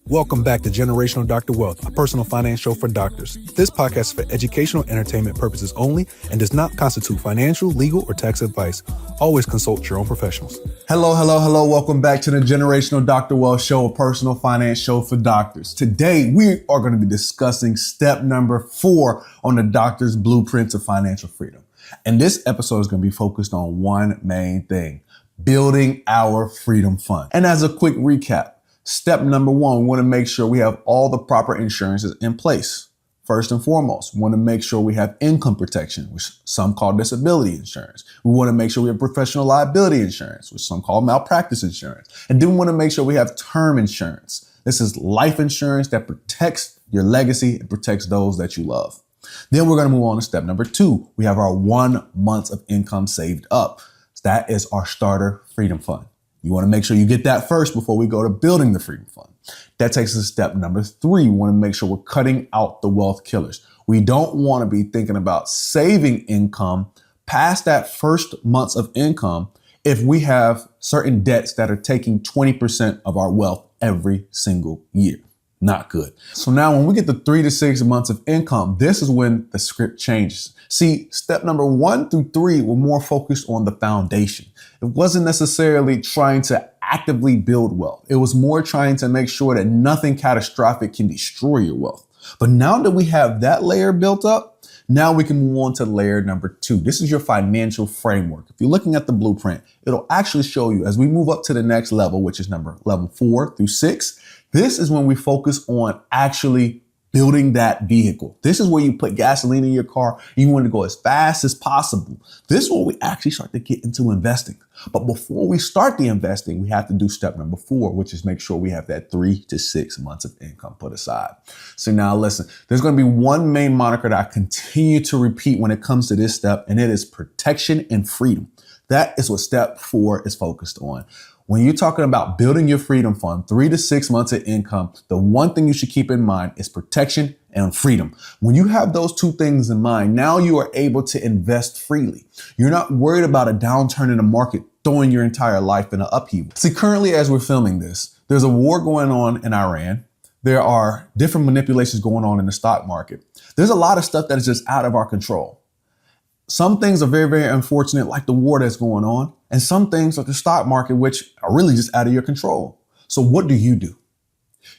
Welcome back to Generational Dr. Wealth, a personal finance show for doctors. This podcast is for educational entertainment purposes only and does not constitute financial, legal, or tax advice. Always consult your own professionals. Hello. Welcome back to the Generational Dr. Wealth show, a personal finance show for doctors. Today, we are going to be discussing step number 4 on the doctor's blueprint to financial freedom. And this episode is going to be focused on one main thing: building our freedom fund. And as a quick recap, step number 1, we want to make sure we have all the proper insurances in place. First and foremost, we want to make sure we have income protection, which some call disability insurance. We want to make sure we have professional liability insurance, which some call malpractice insurance. And then we want to make sure we have term insurance. This is life insurance that protects your legacy and protects those that you love. Then we're going to move on to step number 2. We have our 1 month of income saved up. That is our starter freedom fund. You want to make sure you get that first before we go to building the freedom fund. That takes us to step number 3. We want to make sure we're cutting out the wealth killers. We don't want to be thinking about saving income past that first months of income if we have certain debts that are taking 20% of our wealth every single year. Not good. So now when we get to 3 to 6 months of income, this is when the script changes. See, step number 1 through 3 were more focused on the foundation. It wasn't necessarily trying to actively build wealth. It was more trying to make sure that nothing catastrophic can destroy your wealth. But now that we have that layer built up, now we can move on to layer number 2. This is your financial framework. If you're looking at the blueprint, it'll actually show you as we move up to the next level, which is level 4 through 6. This is when we focus on actually building that vehicle. This is where you put gasoline in your car. You want to go as fast as possible. This is where we actually start to get into investing. But before we start the investing, we have to do step number 4, which is make sure we have that 3 to 6 months of income put aside. So now listen, there's going to be one main moniker that I continue to repeat when it comes to this step, and it is protection and freedom. That is what step 4 is focused on. When you're talking about building your freedom fund, 3 to 6 months of income, the one thing you should keep in mind is protection and freedom. When you have those two things in mind, now you are able to invest freely. You're not worried about a downturn in the market throwing your entire life in an upheaval. See, currently as we're filming this, there's a war going on in Iran. There are different manipulations going on in the stock market. There's a lot of stuff that is just out of our control. Some things are very, very unfortunate, like the war that's going on. And some things like the stock market, which are really just out of your control. So what do?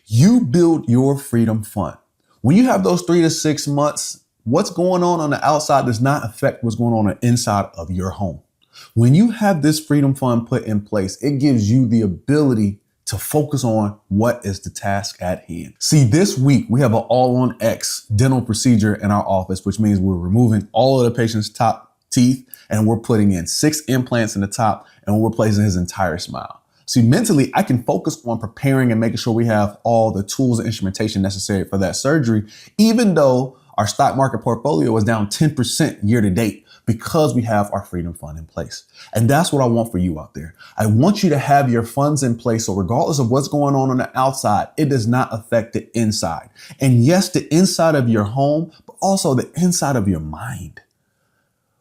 You build your freedom fund. When you have those 3 to 6 months, what's going on the outside does not affect what's going on the inside of your home. When you have this freedom fund put in place, it gives you the ability to focus on what is the task at hand. See, this week we have an all-on X dental procedure in our office, which means we're removing all of the patient's top teeth and we're putting in 6 implants in the top and we're replacing his entire smile. See, mentally, I can focus on preparing and making sure we have all the tools and instrumentation necessary for that surgery, even though our stock market portfolio was down 10% year to date, because we have our freedom fund in place. And that's what I want for you out there. I want you to have your funds in place so regardless of what's going on the outside, it does not affect the inside. And yes, the inside of your home, but also the inside of your mind.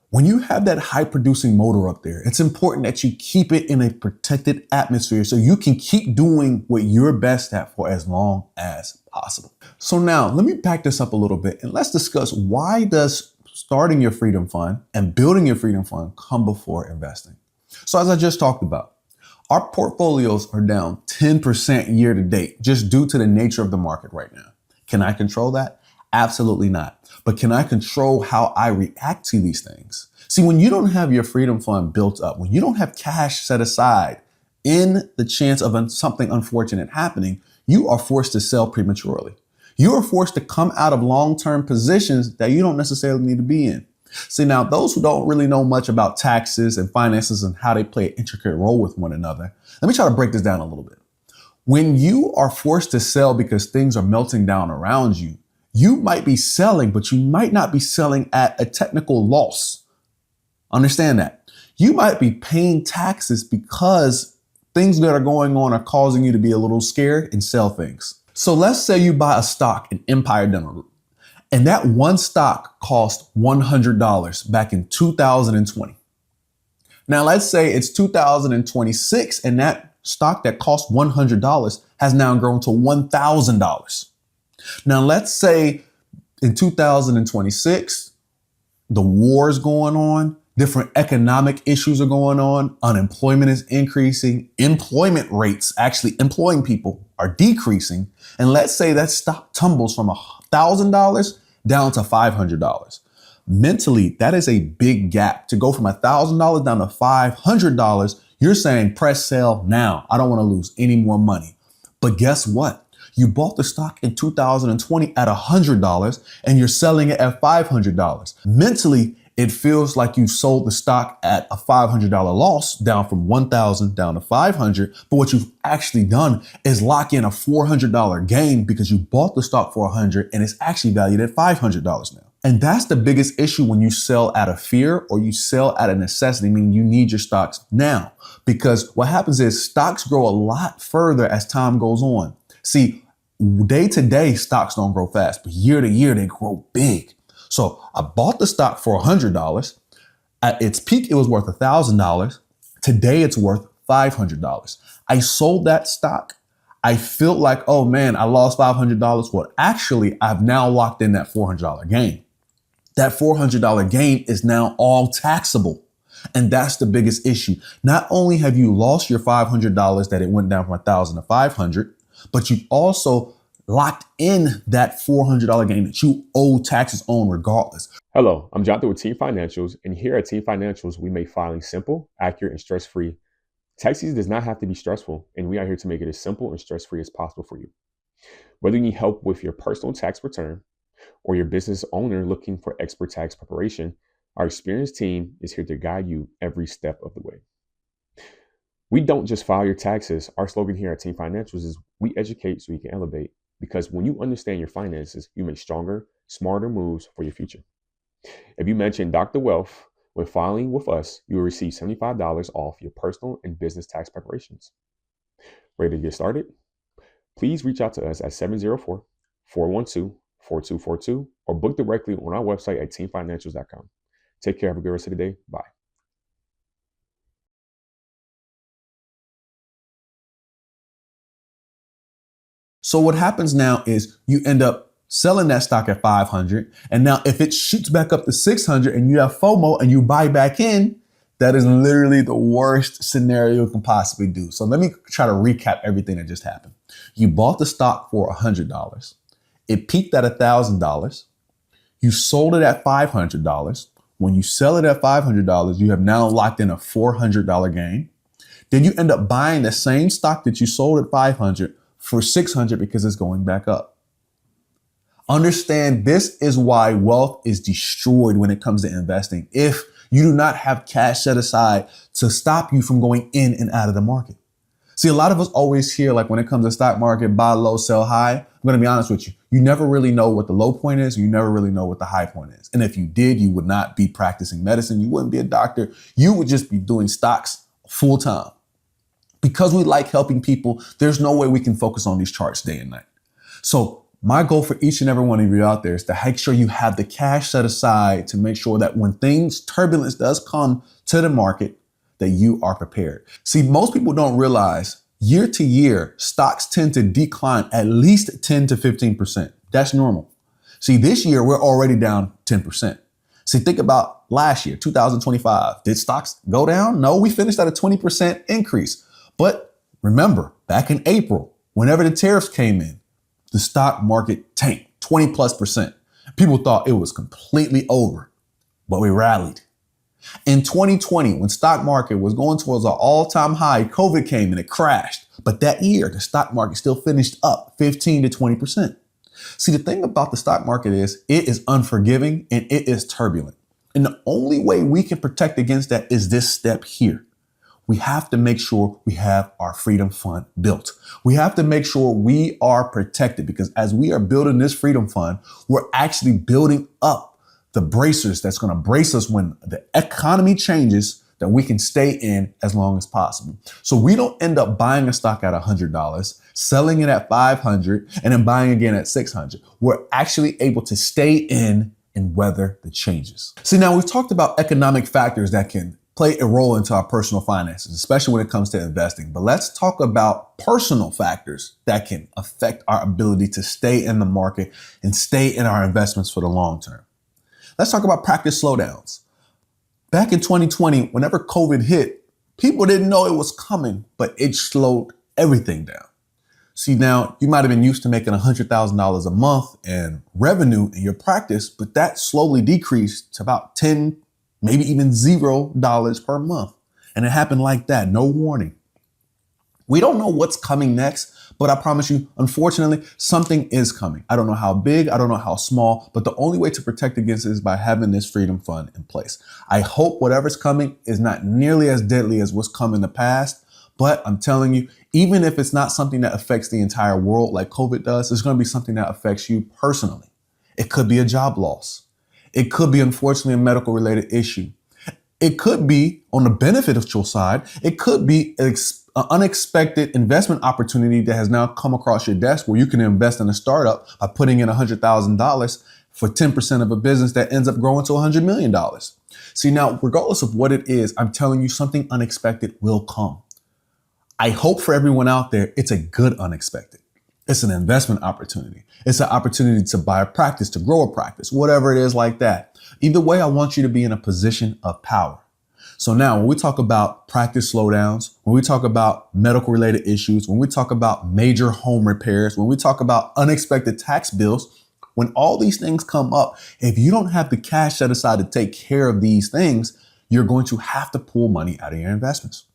When you have that high producing motor up there, it's important that you keep it in a protected atmosphere so you can keep doing what you're best at for as long as possible. So now let me back this up a little bit and let's discuss, why does starting your freedom fund and building your freedom fund come before investing? So as I just talked about, our portfolios are down 10% year to date just due to the nature of the market right now. Can I control that? Absolutely not. But can I control how I react to these things? See, when you don't have your freedom fund built up, when you don't have cash set aside in the chance of something unfortunate happening, you are forced to sell prematurely. You are forced to come out of long-term positions that you don't necessarily need to be in. See, now those who don't really know much about taxes and finances and how they play an intricate role with one another, let me try to break this down a little bit. When you are forced to sell because things are melting down around you, you might be selling, but you might not be selling at a technical loss. Understand that. You might be paying taxes because things that are going on are causing you to be a little scared and sell things. So let's say you buy a stock in Empire Dental Group, and that one stock cost $100 back in 2020. Now let's say it's 2026 and that stock that cost $100 has now grown to $1,000. Now, let's say in 2026, the war is going on, different economic issues are going on, unemployment is increasing, employment rates, actually employing people, are decreasing. And let's say that stock tumbles from $1,000 down to $500. Mentally, that is a big gap. To go from $1,000 down to $500, you're saying press sell now. I don't want to lose any more money. But guess what? You bought the stock in 2020 at $100 and you're selling it at $500. Mentally, it feels like you sold the stock at a $500 loss, down from $1,000 down to $500. But what you've actually done is lock in a $400 gain because you bought the stock for $100 and it's actually valued at $500 now. And that's the biggest issue when you sell out of fear or you sell out of necessity, meaning you need your stocks now. Because what happens is stocks grow a lot further as time goes on. See, day to day, stocks don't grow fast, but year to year, they grow big. So I bought the stock for $100. At its peak, it was worth $1,000. Today, it's worth $500. I sold that stock. I felt like, oh man, I lost $500. Well, actually, I've now locked in that $400 gain. That $400 gain is now all taxable. And that's the biggest issue. Not only have you lost your $500 that it went down from $1,000 to $500, but you've also locked in that $400 gain that you owe taxes on regardless. Hello, I'm Jonathan with Team Financials, and here at Team Financials, we make filing simple, accurate, and stress-free. Tax season does not have to be stressful, and we are here to make it as simple and stress-free as possible for you. Whether you need help with your personal tax return or your business owner looking for expert tax preparation, our experienced team is here to guide you every step of the way. We don't just file your taxes. Our slogan here at Team Financials is we educate so you can elevate. Because when you understand your finances, you make stronger, smarter moves for your future. If you mention Dr. Wealth when filing with us, you will receive $75 off your personal and business tax preparations. Ready to get started? Please reach out to us at 704-412-4242 or book directly on our website at teamfinancials.com. Take care. Have a good rest of the day. Bye. So what happens now is you end up selling that stock at 500. And now if it shoots back up to 600 and you have FOMO and you buy back in, that is literally the worst scenario you can possibly do. So let me try to recap everything that just happened. You bought the stock for $100. It peaked at $1,000. You sold it at $500. When you sell it at $500, you have now locked in a $400 gain. Then you end up buying the same stock that you sold at $500 for $600 because it's going back up. Understand, this is why wealth is destroyed when it comes to investing. If you do not have cash set aside to stop you from going in and out of the market. See, a lot of us always hear, like when it comes to stock market, buy low, sell high. I'm going to be honest with you. You never really know what the low point is. You never really know what the high point is. And if you did, you would not be practicing medicine. You wouldn't be a doctor. You would just be doing stocks full time. Because we like helping people, there's no way we can focus on these charts day and night. So my goal for each and every one of you out there is to make sure you have the cash set aside to make sure that when turbulence does come to the market, that you are prepared. See, most people don't realize year to year, stocks tend to decline at least 10 to 15%. That's normal. See, this year, we're already down 10%. See, think about last year, 2025. Did stocks go down? No, we finished at a 20% increase. But remember, back in April, whenever the tariffs came in, the stock market tanked 20+%. People thought it was completely over, but we rallied. In 2020, when stock market was going towards an all-time high, COVID came and it crashed. But that year, the stock market still finished up 15 to 20%. See, the thing about the stock market is it is unforgiving and it is turbulent. And the only way we can protect against that is this step here. We have to make sure we have our freedom fund built. We have to make sure we are protected, because as we are building this freedom fund, we're actually building up the bracers that's going to brace us when the economy changes, that we can stay in as long as possible. So we don't end up buying a stock at $100, selling it at $500, and then buying again at $600. We're actually able to stay in and weather the changes. See, now we've talked about economic factors that can play a role into our personal finances, especially when it comes to investing. But let's talk about personal factors that can affect our ability to stay in the market and stay in our investments for the long term. Let's talk about practice slowdowns. Back in 2020, whenever COVID hit, people didn't know it was coming, but it slowed everything down. See, now you might have been used to making $100,000 a month in revenue in your practice, but that slowly decreased to about $10, maybe even $0 per month. And it happened like that, no warning. We don't know what's coming next, but I promise you, unfortunately, something is coming. I don't know how big, I don't know how small, but the only way to protect against it is by having this freedom fund in place. I hope whatever's coming is not nearly as deadly as what's come in the past, but I'm telling you, even if it's not something that affects the entire world like COVID does, it's going to be something that affects you personally. It could be a job loss. It could be, unfortunately, a medical related issue. It could be, on the beneficial side, it could be an unexpected investment opportunity that has now come across your desk where you can invest in a startup by putting in $100,000 for 10% of a business that ends up growing to $100 million. See, now, regardless of what it is, I'm telling you, something unexpected will come. I hope for everyone out there, it's a good unexpected. It's an investment opportunity. It's an opportunity to buy a practice, to grow a practice, whatever it is like that. Either way, I want you to be in a position of power. So now when we talk about practice slowdowns, when we talk about medical related issues, when we talk about major home repairs, when we talk about unexpected tax bills, when all these things come up, if you don't have the cash set aside to take care of these things, you're going to have to pull money out of your investments.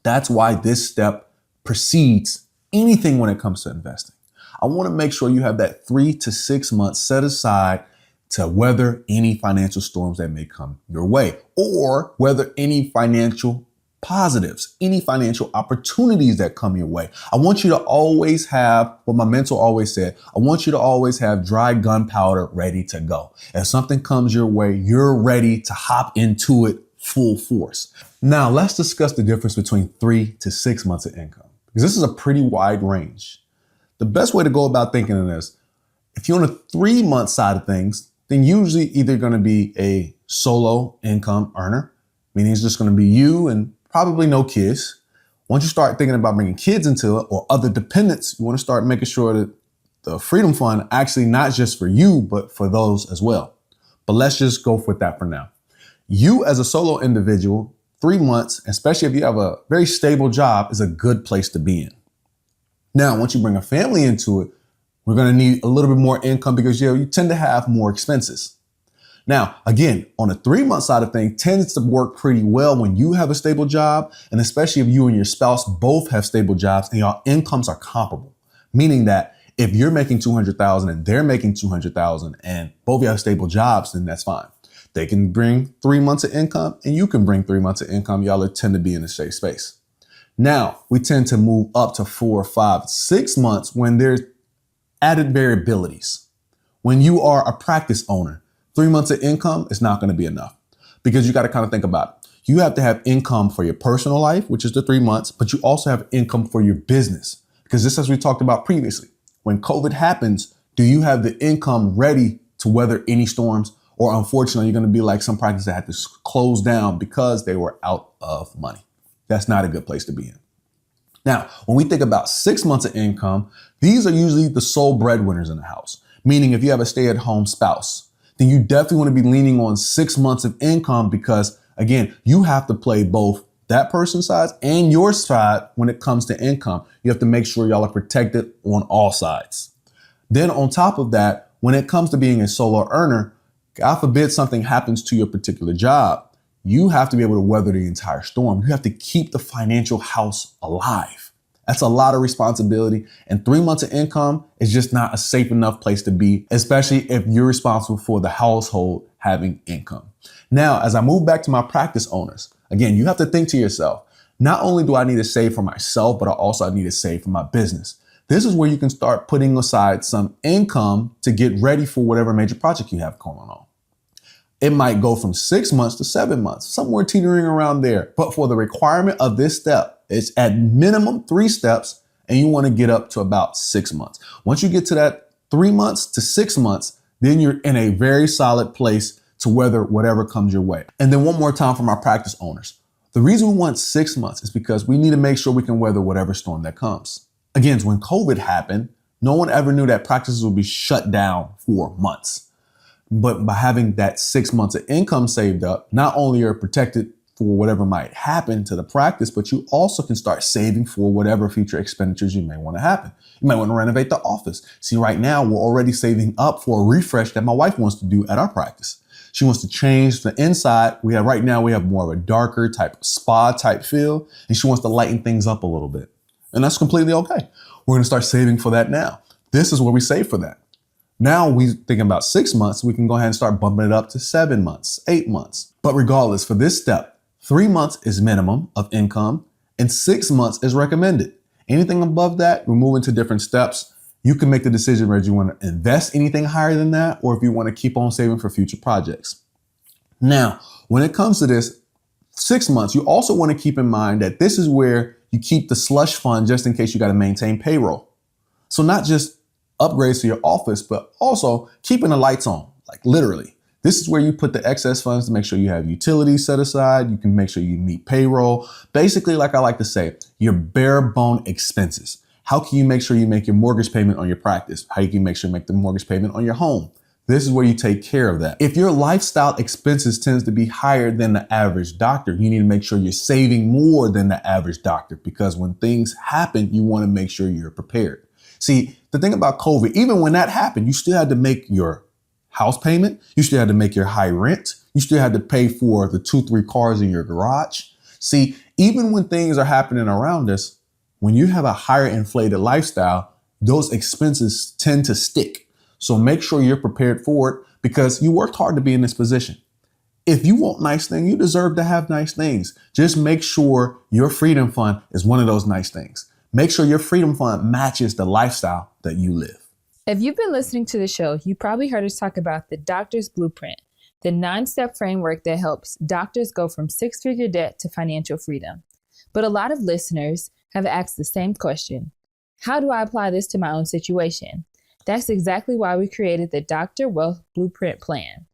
That's why this step precedes anything when it comes to investing. I want to make sure you have that 3 to 6 months set aside to weather any financial storms that may come your way, or weather any financial positives, any financial opportunities that come your way. I want you to always have what my mentor always said. I want you to always have dry gunpowder ready to go. If something comes your way, you're ready to hop into it full force. Now, let's discuss the difference between 3 to 6 months of income, because this is a pretty wide range. The best way to go about thinking of this, if you're on a 3-month side of things, then usually either going to be a solo income earner, meaning it's just going to be you and probably no kids. Once you start thinking about bringing kids into it or other dependents, you want to start making sure that the Freedom Fund actually not just for you, but for those as well. But let's just go with that for now. You as a solo individual, 3 months, especially if you have a very stable job, is a good place to be in. Now, once you bring a family into it, we're going to need a little bit more income because you tend to have more expenses. Now, again, on the 3-month side of things, tends to work pretty well when you have a stable job, and especially if you and your spouse both have stable jobs and your incomes are comparable, meaning that if you're making $200,000 and they're making $200,000 and both of you have stable jobs, then that's fine. They can bring 3 months of income and you can bring 3 months of income. Y'all tend to be in a safe space. Now, we tend to move up to 4, 5, 6 months when there's added variabilities. When you are a practice owner, 3 months of income is not going to be enough, because you got to kind of think about it. You have to have income for your personal life, which is the 3 months, but you also have income for your business, because this, as we talked about previously, when COVID happens, do you have the income ready to weather any storms? Or unfortunately, you're going to be like some practices that had to close down because they were out of money. That's not a good place to be in. Now, when we think about 6 months of income, these are usually the sole breadwinners in the house. Meaning if you have a stay-at-home spouse, then you definitely want to be leaning on 6 months of income because, again, you have to play both that person's side and your side when it comes to income. You have to make sure y'all are protected on all sides. Then on top of that, when it comes to being a solo earner, God forbid something happens to your particular job, you have to be able to weather the entire storm. You have to keep the financial house alive. That's a lot of responsibility. And 3 months of income is just not a safe enough place to be, especially if you're responsible for the household having income. Now, as I move back to my practice owners, again, you have to think to yourself, not only do I need to save for myself, but I also need to save for my business. This is where you can start putting aside some income to get ready for whatever major project you have going on. It might go from 6 months to 7 months, somewhere teetering around there. But for the requirement of this step, it's at minimum 3 steps, and you want to get up to about 6 months. Once you get to that 3 months to 6 months, then you're in a very solid place to weather whatever comes your way. And then one more time from our practice owners. The reason we want 6 months is because we need to make sure we can weather whatever storm that comes. Again, when COVID happened, no one ever knew that practices would be shut down for months. But by having that 6 months of income saved up, not only are you protected for whatever might happen to the practice, but you also can start saving for whatever future expenditures you may want to happen. You might want to renovate the office. See, right now, we're already saving up for a refresh that my wife wants to do at our practice. She wants to change the inside. Right now we have more of a darker type spa type feel, and she wants to lighten things up a little bit. And that's completely okay. We're going to start saving for that now. This is where we save for that. Now we thinking about 6 months, we can go ahead and start bumping it up to 7 months, 8 months. But regardless, for this step, 3 months is minimum of income and 6 months is recommended. Anything above that, we're moving to different steps. You can make the decision whether you want to invest anything higher than that or if you want to keep on saving for future projects. Now, when it comes to this 6 months, you also want to keep in mind that this is where you keep the slush fund just in case you got to maintain payroll. So not just upgrades to your office, but also keeping the lights on, like literally. This is where you put the excess funds to make sure you have utilities set aside. You can make sure you meet payroll. Basically, like I like to say, your bare bone expenses. How can you make sure you make your mortgage payment on your practice? How you can make sure you make the mortgage payment on your home? This is where you take care of that. If your lifestyle expenses tends to be higher than the average doctor, you need to make sure you're saving more than the average doctor because when things happen, you want to make sure you're prepared. See, the thing about COVID, even when that happened, you still had to make your house payment. You still had to make your high rent. You still had to pay for the 2-3 cars in your garage. See, even when things are happening around us, when you have a higher inflated lifestyle, those expenses tend to stick. So make sure you're prepared for it because you worked hard to be in this position. If you want nice things, you deserve to have nice things. Just make sure your freedom fund is one of those nice things. Make sure your freedom fund matches the lifestyle that you live. If you've been listening to the show, you probably heard us talk about the Doctor's Blueprint, the 9-step framework that helps doctors go from 6-figure debt to financial freedom. But a lot of listeners have asked the same question. How do I apply this to my own situation? That's exactly why we created the Doctor Wealth Blueprint Plan.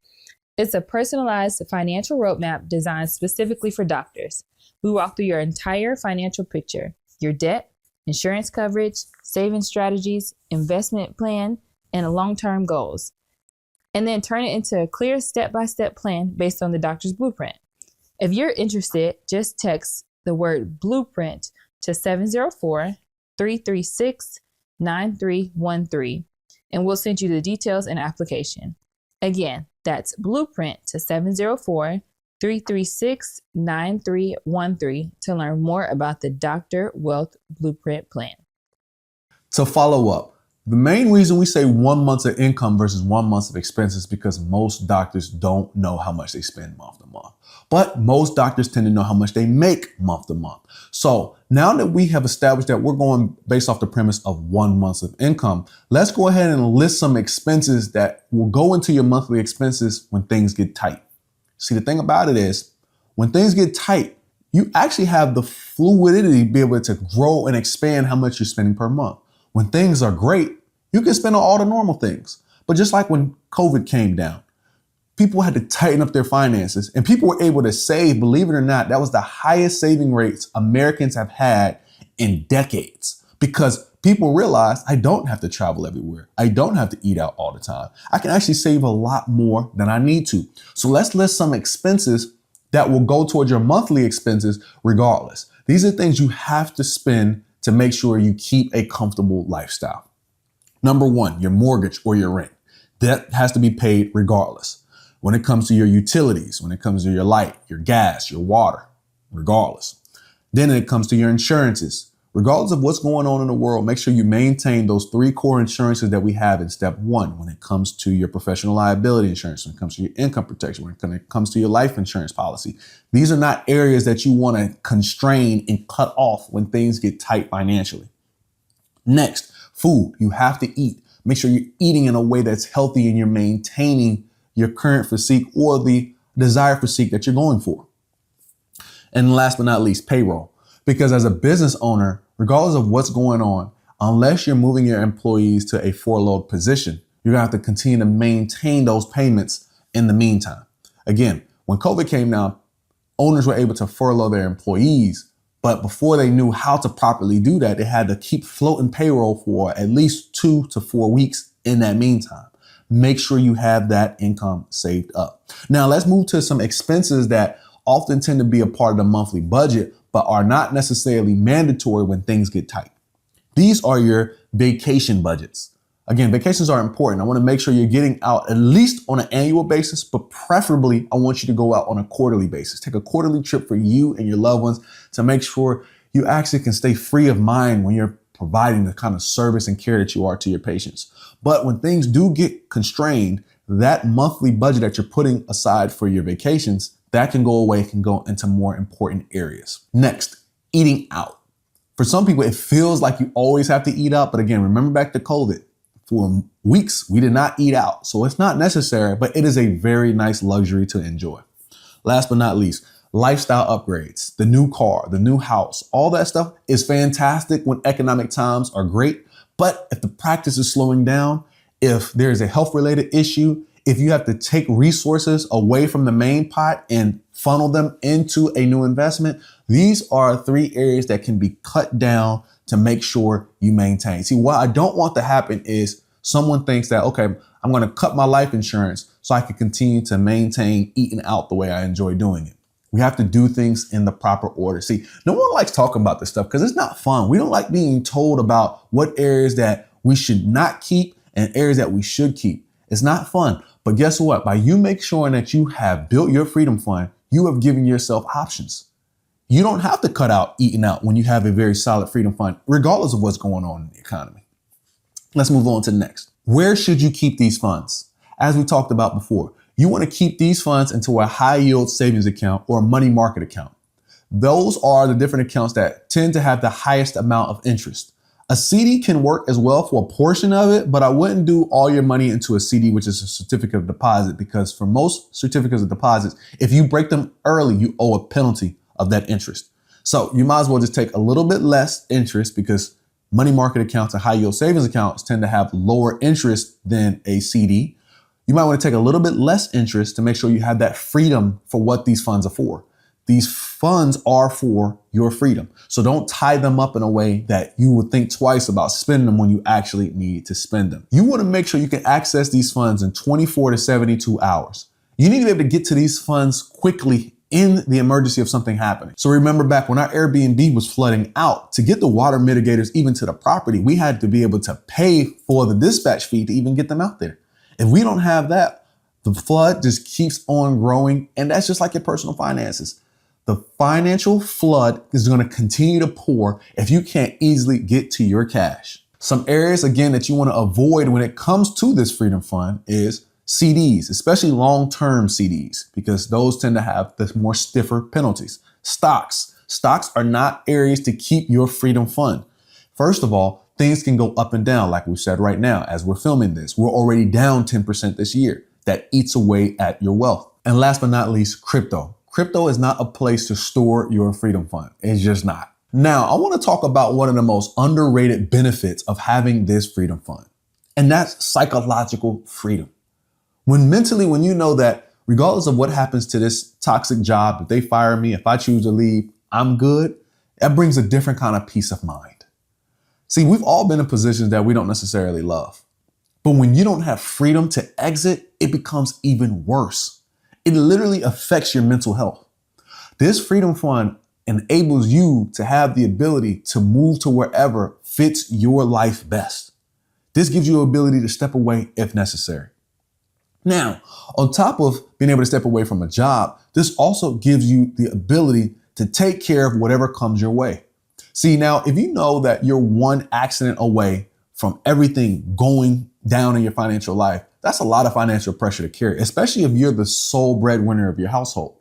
It's a personalized financial roadmap designed specifically for doctors. We walk through your entire financial picture, your debt, insurance coverage, saving strategies, investment plan, and long-term goals, and then turn it into a clear step-by-step plan based on the Doctor's Blueprint. If you're interested, just text the word blueprint to 704-336-9313, and we'll send you the details and application. Again, that's blueprint to 704-336-9313 to learn more about the Dr. Wealth Blueprint Plan. To follow up, the main reason we say 1 month of income versus 1 month of expenses is because most doctors don't know how much they spend month to month. But most doctors tend to know how much they make month to month. So now that we have established that we're going based off the premise of 1 month of income, let's go ahead and list some expenses that will go into your monthly expenses when things get tight. See, the thing about it is when things get tight, you actually have the fluidity to be able to grow and expand how much you're spending per month. When things are great, you can spend on all the normal things. But just like when COVID came down, people had to tighten up their finances and people were able to save. Believe it or not, that was the highest saving rates Americans have had in decades because people realized I don't have to travel everywhere. I don't have to eat out all the time. I can actually save a lot more than I need to. So let's list some expenses that will go towards your monthly expenses regardless. These are things you have to spend to make sure you keep a comfortable lifestyle. Number 1, your mortgage or your rent. That has to be paid regardless. When it comes to your utilities, when it comes to your light, your gas, your water, regardless. Then it comes to your insurances. Regardless of what's going on in the world, make sure you maintain those 3 core insurances that we have in step 1 when it comes to your professional liability insurance, when it comes to your income protection, when it comes to your life insurance policy. These are not areas that you want to constrain and cut off when things get tight financially. Next, food. You have to eat. Make sure you're eating in a way that's healthy and you're maintaining your current physique or the desired physique that you're going for. And last but not least, payroll. Because as a business owner, regardless of what's going on, unless you're moving your employees to a furloughed position, you're going to have to continue to maintain those payments in the meantime. Again, when COVID came down, owners were able to furlough their employees, but before they knew how to properly do that, they had to keep floating payroll for at least 2 to 4 weeks in that meantime. Make sure you have that income saved up. Now let's move to some expenses that often tend to be a part of the monthly budget, but are not necessarily mandatory when things get tight. These are your vacation budgets. Again, vacations are important. I want to make sure you're getting out at least on an annual basis, but preferably I want you to go out on a quarterly basis. Take a quarterly trip for you and your loved ones to make sure you actually can stay free of mind when you're providing the kind of service and care that you are to your patients. But when things do get constrained, that monthly budget that you're putting aside for your vacations, that can go away, can go into more important areas. Next, eating out. For some people, it feels like you always have to eat out. But again, remember back to COVID. For weeks, we did not eat out. So it's not necessary, but it is a very nice luxury to enjoy. Last but not least, lifestyle upgrades, the new car, the new house, all that stuff is fantastic when economic times are great. But if the practice is slowing down, if there's a health related issue, if you have to take resources away from the main pot and funnel them into a new investment, these are 3 areas that can be cut down to make sure you maintain. See, what I don't want to happen is someone thinks that, okay, I'm going to cut my life insurance so I can continue to maintain eating out the way I enjoy doing it. We have to do things in the proper order. See, no one likes talking about this stuff because it's not fun. We don't like being told about what areas that we should not keep and areas that we should keep. It's not fun. But guess what? By you make sure that you have built your freedom fund, you have given yourself options. You don't have to cut out eating out when you have a very solid freedom fund, regardless of what's going on in the economy. Let's move on to the next. Where should you keep these funds? As we talked about before, you want to keep these funds into a high yield savings account or a money market account. Those are the different accounts that tend to have the highest amount of interest. A CD can work as well for a portion of it, but I wouldn't do all your money into a CD, which is a certificate of deposit, because for most certificates of deposits, if you break them early, you owe a penalty of that interest. So you might as well just take a little bit less interest, because money market accounts and high yield savings accounts tend to have lower interest than a CD. You might want to take a little bit less interest to make sure you have that freedom for what these funds are for. These funds are for your freedom. So don't tie them up in a way that you would think twice about spending them when you actually need to spend them. You want to make sure you can access these funds in 24 to 72 hours. You need to be able to get to these funds quickly in the emergency of something happening. So remember back when our Airbnb was flooding out, to get the water mitigators even to the property, we had to be able to pay for the dispatch fee to even get them out there. If we don't have that, the flood just keeps on growing. And that's just like your personal finances. The financial flood is going to continue to pour if you can't easily get to your cash. Some areas, again, that you want to avoid when it comes to this freedom fund is CDs, especially long-term CDs, because those tend to have the more stiffer penalties. Stocks are not areas to keep your freedom fund. First of all, things can go up and down. Like we said right now, as we're filming this, we're already down 10% this year. That eats away at your wealth. And last but not least, crypto. Crypto is not a place to store your freedom fund. It's just not. Now, I want to talk about one of the most underrated benefits of having this freedom fund, and that's psychological freedom. When you know that regardless of what happens to this toxic job, if they fire me, if I choose to leave, I'm good, that brings a different kind of peace of mind. See, we've all been in positions that we don't necessarily love. But when you don't have freedom to exit, it becomes even worse. It literally affects your mental health. This freedom fund enables you to have the ability to move to wherever fits your life best. This gives you the ability to step away if necessary. Now, on top of being able to step away from a job, this also gives you the ability to take care of whatever comes your way. See, now, if you know that you're one accident away from everything going down in your financial life, that's a lot of financial pressure to carry, especially if you're the sole breadwinner of your household.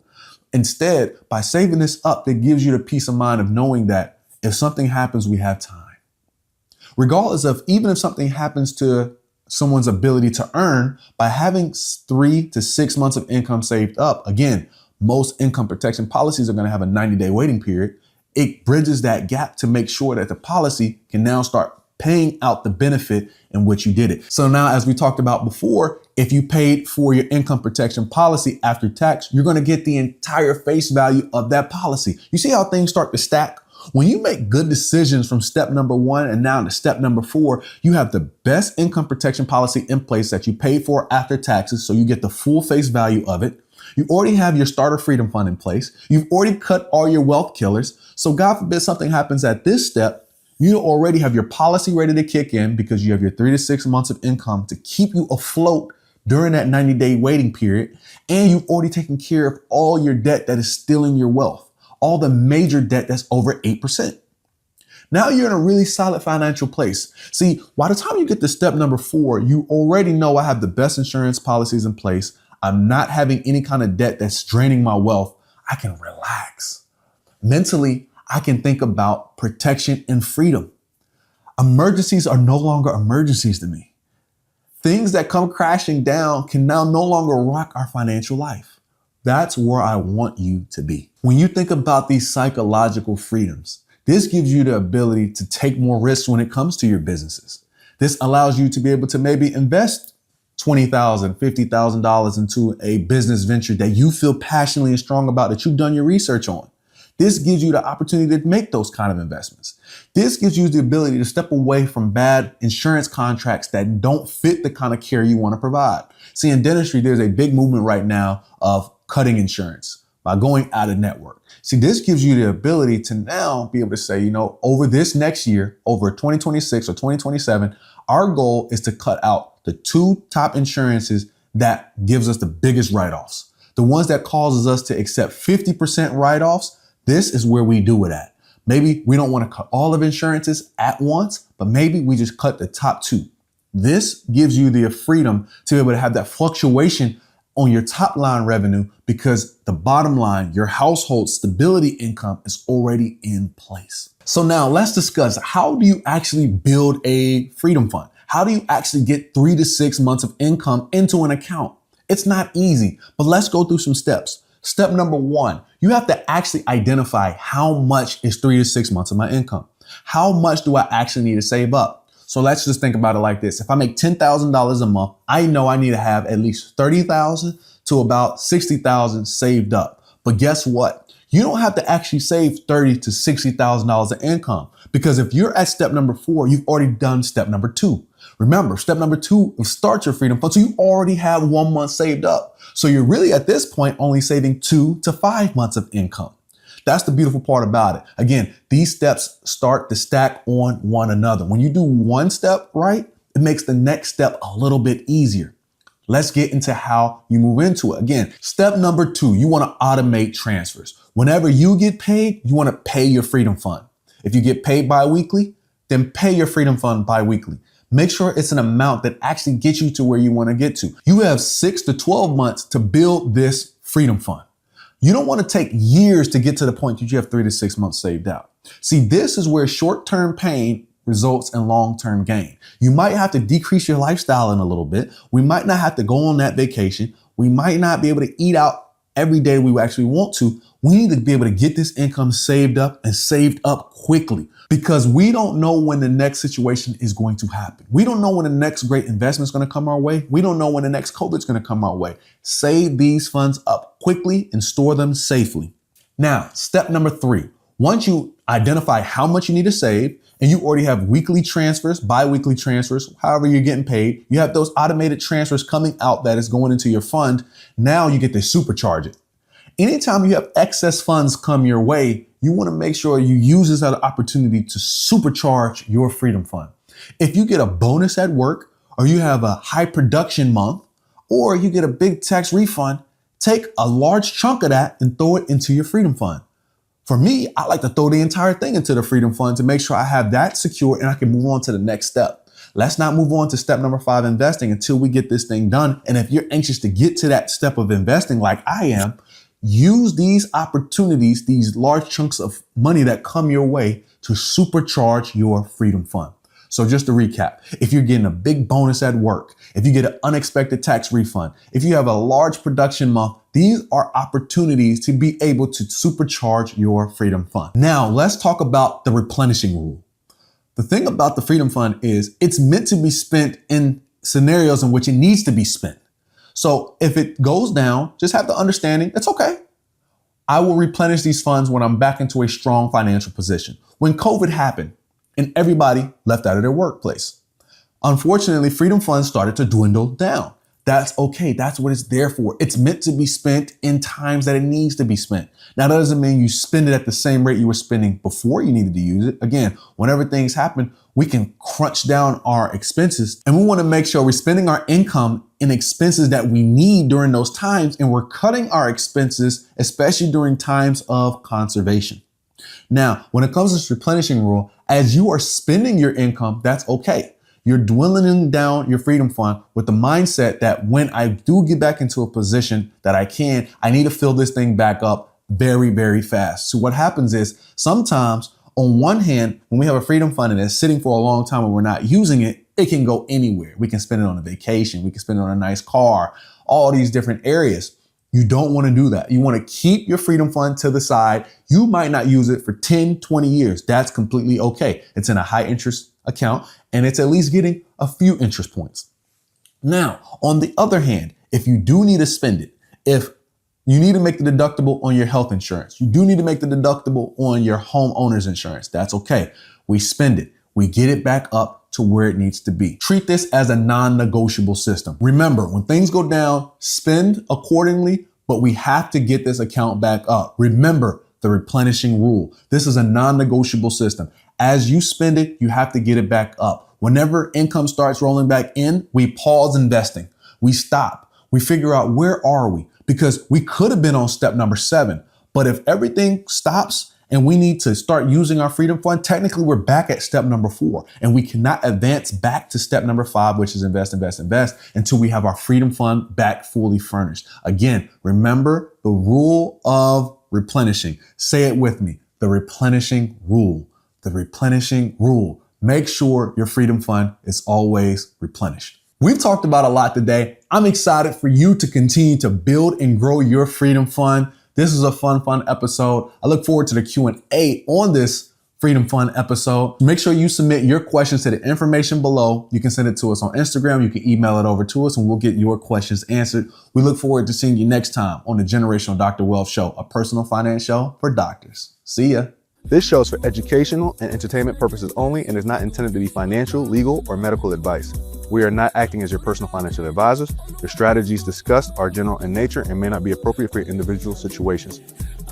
Instead, by saving this up, it gives you the peace of mind of knowing that if something happens, we have time. Regardless of even if something happens to someone's ability to earn, by having 3 to 6 months of income saved up, again, most income protection policies are going to have a 90-day waiting period. It bridges that gap to make sure that the policy can now start paying out the benefit in which you did it. So now, as we talked about before, if you paid for your income protection policy after tax, you're going to get the entire face value of that policy. You see how things start to stack? When you make good decisions from step number 1 and now to step number 4, you have the best income protection policy in place that you paid for after taxes, so you get the full face value of it. You already have your starter freedom fund in place. You've already cut all your wealth killers. So God forbid something happens at this step, you already have your policy ready to kick in because you have your 3 to 6 months of income to keep you afloat during that 90-day waiting period. And you've already taken care of all your debt that is stealing your wealth, all the major debt that's over 8%. Now you're in a really solid financial place. See, by the time you get to step number 4, you already know I have the best insurance policies in place. I'm not having any kind of debt that's draining my wealth. I can relax. Mentally, I can think about protection and freedom. Emergencies are no longer emergencies to me. Things that come crashing down can now no longer rock our financial life. That's where I want you to be. When you think about these psychological freedoms, this gives you the ability to take more risks when it comes to your businesses. This allows you to be able to maybe invest $20,000, $50,000 into a business venture that you feel passionately and strong about, that you've done your research on. This gives you the opportunity to make those kind of investments. This gives you the ability to step away from bad insurance contracts that don't fit the kind of care you want to provide. See, in dentistry, there's a big movement right now of cutting insurance by going out of network. See, this gives you the ability to now be able to say, over this next year, over 2026 or 2027, our goal is to cut out the 2 top insurances that gives us the biggest write-offs. The ones that causes us to accept 50% write-offs. This is where we do it at. Maybe we don't want to cut all of insurances at once, but maybe we just cut the top 2. This gives you the freedom to be able to have that fluctuation on your top line revenue because the bottom line, your household stability income, is already in place. So now let's discuss, how do you actually build a freedom fund? How do you actually get 3 to 6 months of income into an account? It's not easy, but let's go through some steps. Step number 1, you have to actually identify how much is 3 to 6 months of my income. How much do I actually need to save up? So let's just think about it like this. If I make $10,000 a month, I know I need to have at least $30,000 to about $60,000 saved up. But guess what? You don't have to actually save $30,000 to $60,000 of income, because if you're at step number 4, you've already done step number 2. Remember, step number 2 is start your freedom fund. So you already have 1 month saved up. So you're really at this point only saving 2 to 5 months of income. That's the beautiful part about it. Again, these steps start to stack on one another. When you do one step right, it makes the next step a little bit easier. Let's get into how you move into it. Again, step number 2, you want to automate transfers. Whenever you get paid, you want to pay your freedom fund. If you get paid bi-weekly, then pay your freedom fund bi-weekly. Make sure it's an amount that actually gets you to where you want to get to. You have 6 to 12 months to build this freedom fund. You don't want to take years to get to the point that you have 3 to 6 months saved out. See, this is where short-term pain results in long-term gain. You might have to decrease your lifestyle in a little bit. We might not have to go on that vacation. We might not be able to eat out every day we actually want to. We need to be able to get this income saved up and saved up quickly, because we don't know when the next situation is going to happen. We don't know when the next great investment is going to come our way. We don't know when the next COVID is going to come our way. Save these funds up quickly and store them safely. Now, step number 3, once you identify how much you need to save, and you already have weekly transfers, bi-weekly transfers, however you're getting paid, you have those automated transfers coming out that is going into your fund. Now you get to supercharge it. Anytime you have excess funds come your way, you want to make sure you use this as an opportunity to supercharge your freedom fund. If you get a bonus at work, or you have a high production month, or you get a big tax refund, take a large chunk of that and throw it into your freedom fund. For me, I like to throw the entire thing into the freedom fund to make sure I have that secure and I can move on to the next step. Let's not move on to step number 5, investing, until we get this thing done. And if you're anxious to get to that step of investing like I am, use these opportunities, these large chunks of money that come your way, to supercharge your freedom fund. So just to recap, if you're getting a big bonus at work, if you get an unexpected tax refund, if you have a large production month, these are opportunities to be able to supercharge your freedom fund. Now, let's talk about the replenishing rule. The thing about the Freedom Fund is it's meant to be spent in scenarios in which it needs to be spent. So if it goes down, just have the understanding, it's okay. I will replenish these funds when I'm back into a strong financial position. When COVID happened and everybody left out of their workplace, unfortunately, Freedom Funds started to dwindle down. That's okay. That's what it's there for. It's meant to be spent in times that it needs to be spent. Now, that doesn't mean you spend it at the same rate you were spending before you needed to use it. Again, whenever things happen, we can crunch down our expenses, and we want to make sure we're spending our income in expenses that we need during those times, and we're cutting our expenses, especially during times of conservation. Now, when it comes to this replenishing rule, as you are spending your income, that's okay. You're dwindling down your Freedom Fund with the mindset that when I do get back into a position that I need to fill this thing back up very, very fast. So what happens is sometimes on one hand, when we have a Freedom Fund and it's sitting for a long time and we're not using it, it can go anywhere. We can spend it on a vacation. We can spend it on a nice car, all these different areas. You don't want to do that. You want to keep your Freedom Fund to the side. You might not use it for 10, 20 years. That's completely okay. It's in a high interest account and it's at least getting a few interest points. Now, on the other hand, if you do need to spend it, if you need to make the deductible on your health insurance, you do need to make the deductible on your homeowner's insurance, that's okay. We spend it. We get it back up to where it needs to be. Treat this as a non-negotiable system. Remember, when things go down, spend accordingly, but we have to get this account back up. Remember the replenishing rule. This is a non-negotiable system. As you spend it, you have to get it back up. Whenever income starts rolling back in, we pause investing. We stop. We figure out where are we? Because we could have been on step number 7. But if everything stops and we need to start using our Freedom Fund, technically we're back at step number 4. And we cannot advance back to step number 5, which is invest, invest, invest, until we have our Freedom Fund back fully furnished. Again, remember the rule of replenishing. Say it with me. The replenishing rule. The replenishing rule. Make sure your Freedom Fund is always replenished. We've talked about a lot today. I'm excited for you to continue to build and grow your Freedom Fund. This is a fun episode. I look forward to the Q&A on this Freedom Fund episode. Make sure you submit your questions to the information below. You can send it to us on Instagram. You can email it over to us and we'll get your questions answered. We look forward to seeing you next time on the Generational Dr. Wealth Show, a personal finance show for doctors. See ya. This show is for educational and entertainment purposes only and is not intended to be financial, legal, or medical advice. We are not acting as your personal financial advisors. The strategies discussed are general in nature and may not be appropriate for your individual situations.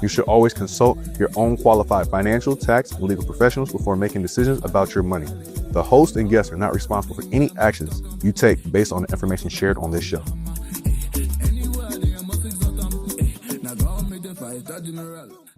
You should always consult your own qualified financial, tax, and legal professionals before making decisions about your money. The host and guests are not responsible for any actions you take based on the information shared on this show.